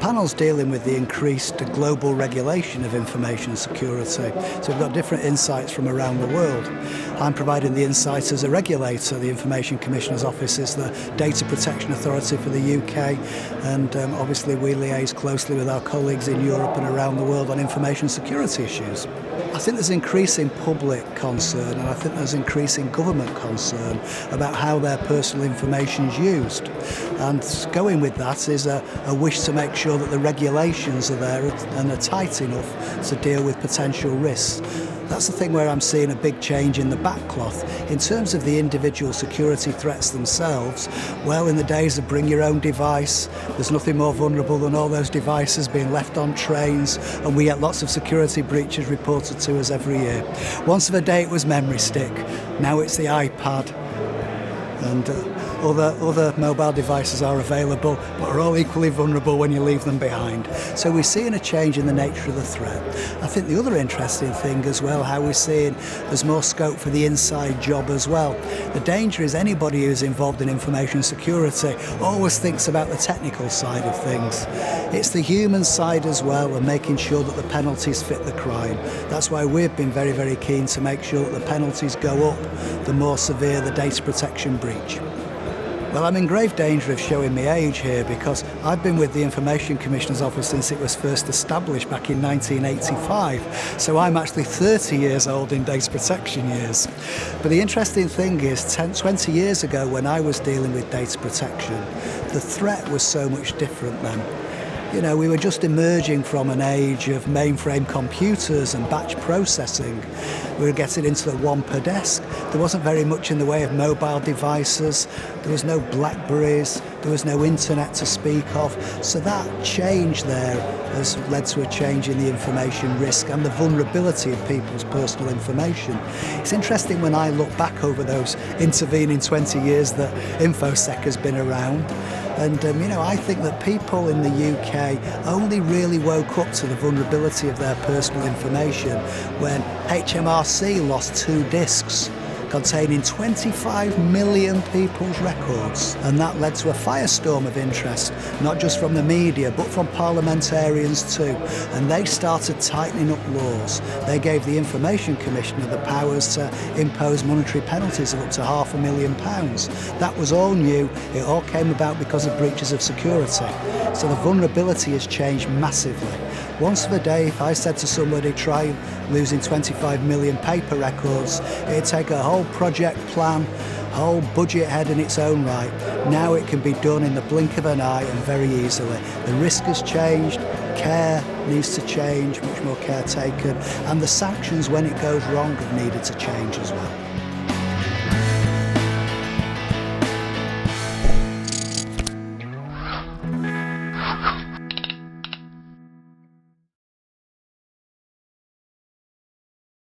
panel's dealing with the increased global regulation of information security. So we've got different insights from around the world. I'm providing the insights as a regulator. The Information Commissioner's Office is the Data Protection Authority for the UK, and obviously we liaise closely with our colleagues in Europe and around the world on information security issues. I think there's increasing public concern, and I think there's increasing government concern about how their personal information is used. And going with that is a wish to make sure that the regulations are there and are tight enough to deal with potential risks. That's the thing where I'm seeing a big change in the backcloth. In terms of the individual security threats themselves, well, in the days of bring your own device, there's nothing more vulnerable than all those devices being left on trains, and we get lots of security breaches reported to us every year. Once of a day it was memory stick, now it's the iPad, and other mobile devices are available, but are all equally vulnerable when you leave them behind. So we're seeing a change in the nature of the threat. I think the other interesting thing as well, how we're seeing there's more scope for the inside job as well. The danger is anybody who's involved in information security always thinks about the technical side of things. It's the human side as well, and making sure that the penalties fit the crime. That's why we've been very, very keen to make sure that the penalties go up the more severe the data protection breach. Well, I'm in grave danger of showing my age here, because I've been with the Information Commissioner's Office since it was first established back in 1985. So I'm actually 30 years old in data protection years. But the interesting thing is, 20 years ago when I was dealing with data protection, the threat was so much different then. You know, we were just emerging from an age of mainframe computers and batch processing. We were getting into the one per desk. There wasn't very much in the way of mobile devices. There was no Blackberries. There was no internet to speak of. So that change there has led to a change in the information risk and the vulnerability of people's personal information. It's interesting when I look back over those intervening 20 years that Infosec has been around. And you know, I think that people in the UK only really woke up to the vulnerability of their personal information when HMRC lost 2 disks containing 25 million people's records. And that led to a firestorm of interest, not just from the media, but from parliamentarians too. And they started tightening up laws. They gave the Information Commissioner the powers to impose monetary penalties of up to £500,000. That was all new. It all came about because of breaches of security. So the vulnerability has changed massively. Once of a day, if I said to somebody, try losing 25 million paper records, it'd take a whole project plan, whole budget head in its own right. Now it can be done in the blink of an eye and very easily. The risk has changed, care needs to change, much more care taken, and the sanctions when it goes wrong have needed to change as well.